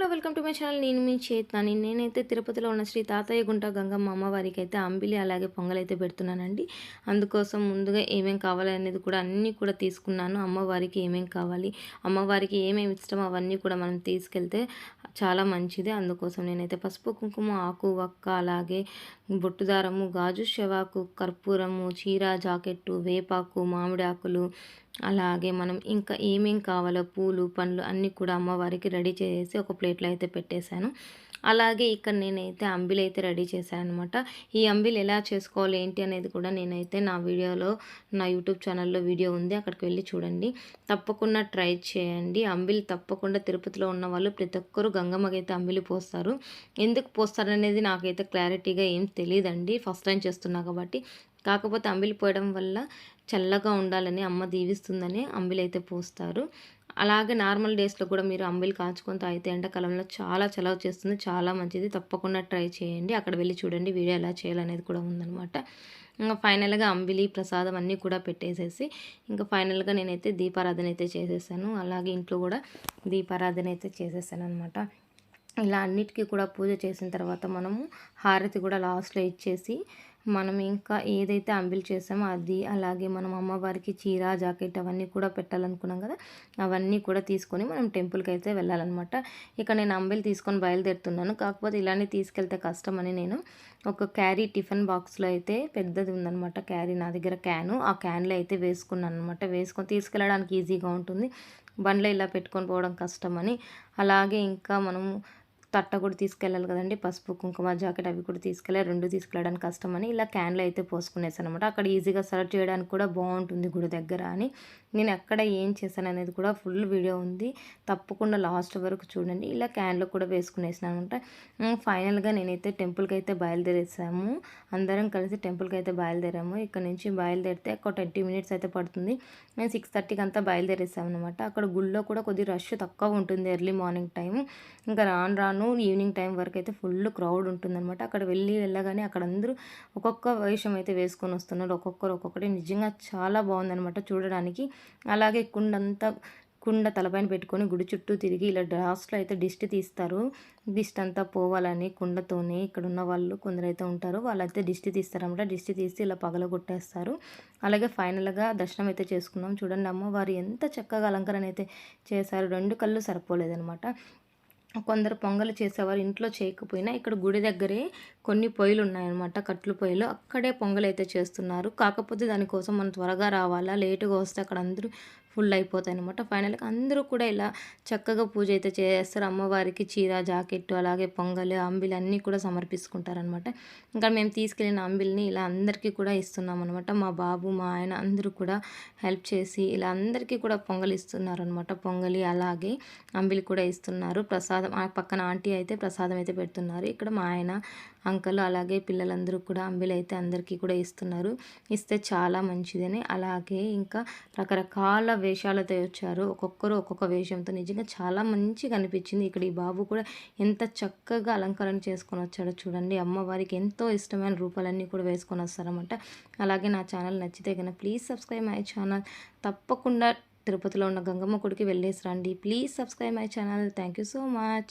Hello welcome to my channel. నేను మీ చేతనాని. నేనైతే తిరుపతిలో ఉన్న శ్రీ తాతయ్య గుంట గంగమ్మ అమ్మవారికి అయితే అంబిలి అలాగే పొంగలైతే పెడుతున్నానండి. అందుకోసం ముందుగా ఏమేమి కావాలి అనేది కూడా అన్నీ కూడా తీసుకున్నాను. అమ్మవారికి ఏమేమి కావాలి, అమ్మవారికి ఏమేమి ఇష్టమో అవన్నీ కూడా మనం తీసుకెళ్తే చాలా మంచిది. అందుకోసం నేనైతే పసుపు, కుంకుమ, ఆకు, వక్క, అలాగే బొట్టుదారము, గాజు శవాకు, కర్పూరము, చీర, జాకెట్టు, వేపాకు, మామిడి ఆకులు, అలాగే మనం ఇంకా ఏమేం కావాలో పూలు, పండ్లు అన్నీ కూడా అమ్మవారికి రెడీ చేసి ఒక ప్లేట్లో అయితే పెట్టేశాను. అలాగే ఇక్కడ నేనైతే అంబిలి అయితే రెడీ చేశాను అనమాట. ఈ అంబిలి ఎలా చేసుకోవాలి ఏంటి అనేది కూడా నేనైతే నా వీడియోలో, నా యూట్యూబ్ ఛానల్లో వీడియో ఉంది, అక్కడికి వెళ్ళి చూడండి. తప్పకుండా ట్రై చేయండి. అంబిలి తప్పకుండా తిరుపతిలో ఉన్న వాళ్ళు ప్రతి ఒక్కరు గంగమ్మకి అయితే అంబిలి పోస్తారు. ఎందుకు పోస్తారనేది నాకైతే క్లారిటీగా ఏం తెలియదండి, ఫస్ట్ టైం చేస్తున్నా కాబట్టి. కాకపోతే అంబిలి పోయడం వల్ల చల్లగా ఉండాలని, అమ్మ దీవిస్తుందని అంబిలి అయితే పోస్తారు. అలాగే నార్మల్ డేస్లో కూడా మీరు అంబిలి కాచుకొని తాగితే ఎండాకాలంలో చాలా చలవ చేస్తుంది, చాలా మంచిది. తప్పకుండా ట్రై చేయండి. అక్కడ వెళ్ళి చూడండి, వీడియో ఎలా చేయాలనేది కూడా ఉందన్నమాట. ఇంకా ఫైనల్గా అంబిలి ప్రసాదం అన్నీ కూడా పెట్టేసేసి ఇంకా ఫైనల్గా నేనైతే దీపారాధన అయితే చేసేసాను. అలాగే ఇంట్లో కూడా దీపారాధన అయితే చేసేసాను అనమాట. ఇలా అన్నిటికీ కూడా పూజ చేసిన తర్వాత మనము హారతి కూడా లాస్ట్లో ఇచ్చేసి మనం ఇంకా ఏదైతే అంబిలి చేసామో అది, అలాగే మనం అమ్మవారికి చీర, జాకెట్ అవన్నీ కూడా పెట్టాలనుకున్నాం కదా, అవన్నీ కూడా తీసుకొని మనం టెంపుల్కి అయితే వెళ్ళాలన్నమాట. ఇక నేను అంబిలి తీసుకొని బయలుదేరుతున్నాను. కాకపోతే ఇలానే తీసుకెళ్తే కష్టమని నేను ఒక క్యారీ టిఫిన్ బాక్స్లో అయితే పెద్దది ఉందన్నమాట క్యారీ, నా దగ్గర క్యాను, ఆ క్యాన్లో అయితే వేసుకున్నాను అనమాట. వేసుకొని తీసుకెళ్ళడానికి ఈజీగా ఉంటుంది, బండ్లో ఇలా పెట్టుకొని పోవడం కష్టమని. అలాగే ఇంకా మనము తట్ట కూడా తీసుకెళ్ళాలి కదండి, పసుపు, కుంకుమ, జాకెట్ అవి కూడా తీసుకెళ్ళాలి. రెండు తీసుకెళ్ళడానికి కష్టమని ఇలా క్యాన్లో అయితే పోసుకునేసాను అనమాట. అక్కడ ఈజీగా సర్వ్ చేయడానికి కూడా బాగుంటుంది గుడి దగ్గర అని. నేను ఎక్కడ ఏం చేశాను అనేది కూడా ఫుల్ వీడియో ఉంది, తప్పకుండా లాస్ట్ వరకు చూడండి. ఇలా క్యాన్లో కూడా వేసుకునేసాను అనమాట. ఫైనల్గా నేనైతే టెంపుల్కి అయితే బయలుదేరేసాము. అందరం కలిసి టెంపుల్కి అయితే బయలుదేరాము. ఇక్కడ నుంచి బయలుదేరితే ఒక 20 మినిట్స్ అయితే పడుతుంది. మేము 6:30కి అంతా బయలుదేరేసాము అనమాట. అక్కడ గుళ్ళో కూడా కొద్దిగా రష్ తక్కువ ఉంటుంది ఎర్లీ మార్నింగ్ టైం. ఇంకా రాను రాను ఈవినింగ్ టైం వరకు అయితే ఫుల్ క్రౌడ్ ఉంటుందన్నమాట. అక్కడ వెళ్ళగానే అక్కడ అందరూ ఒక్కొక్క వేషం అయితే వేసుకొని వస్తున్నారు, ఒక్కొక్కరు ఒక్కొక్కటి. నిజంగా చాలా బాగుందన్నమాట చూడడానికి. అలాగే కుండ తలపైన పెట్టుకొని గుడి చుట్టూ తిరిగి ఇలా లాస్ట్లో అయితే దిష్టి తీస్తారు. దిష్టి అంతా పోవాలని కుండతోనే ఇక్కడ ఉన్న వాళ్ళు కొందరైతే ఉంటారు, వాళ్ళైతే దిష్టి తీస్తారన్నమాట. దిష్టి తీసి ఇలా పగలగొట్టేస్తారు. అలాగే ఫైనల్గా దర్శనం అయితే చేసుకున్నాం. చూడండి అమ్మవారు ఎంత చక్కగా అలంకరణ అయితే చేశారు. 2 కళ్ళు సరిపోలేదనమాట. కొందరు పొంగలు చేసేవారు ఇంట్లో చేయకపోయినా ఇక్కడ గుడి దగ్గరే కొన్ని పొయ్యిలు ఉన్నాయన్నమాట, కట్లు పొయ్యిలు. అక్కడే పొంగలు అయితే చేస్తున్నారు. కాకపోతే దానికోసం మనం త్వరగా రావాలా, లేటుగా వస్తే అక్కడ అందరూ ఫుల్ అయిపోతాయి అనమాట. ఫైనల్గా అందరూ కూడా ఇలా చక్కగా పూజ అయితే చేస్తారు. అమ్మవారికి చీర, జాకెట్టు, అలాగే పొంగలు, అంబిలి అన్నీ కూడా సమర్పించుకుంటారనమాట. ఇంకా మేము తీసుకెళ్ళిన అంబిలిని ఇలా అందరికీ కూడా ఇస్తున్నాం అనమాట. మా బాబు, మా ఆయన అందరూ కూడా హెల్ప్ చేసి ఇలా అందరికీ కూడా పొంగలి ఇస్తున్నారనమాట. పొంగలి అలాగే అంబిలి కూడా ఇస్తున్నారు. ప్రసాదం ఆ పక్కన ఆంటీ అయితే ప్రసాదం అయితే పెడుతున్నారు. ఇక్కడ మా ఆయన, అంకల్ అలాగే పిల్లలందరూ కూడా అంబిలి అయితే అందరికీ కూడా ఇస్తున్నారు. ఇస్తే చాలా మంచిదని. అలాగే ఇంకా రకరకాల వేషాలతో వచ్చారు, ఒక్కొక్కరు ఒక్కొక్క వేషంతో. నిజంగా చాలా మంచిగా అనిపించింది. ఇక్కడ ఈ బాబు కూడా ఎంత చక్కగా అలంకరణ చేసుకొని వచ్చాడో చూడండి. అమ్మవారికి ఎంతో ఇష్టమైన రూపాలన్నీ కూడా వేసుకొని వస్తారన్నమాట. అలాగే నా ఛానల్ నచ్చితే కనుక ప్లీజ్ సబ్స్క్రైబ్ మై ఛానల్. తప్పకుండా తిరుపతిలో ఉన్న గంగమ్మ గుడికి వెళ్ళేసి రండి. Please subscribe my channel. Thank you so much.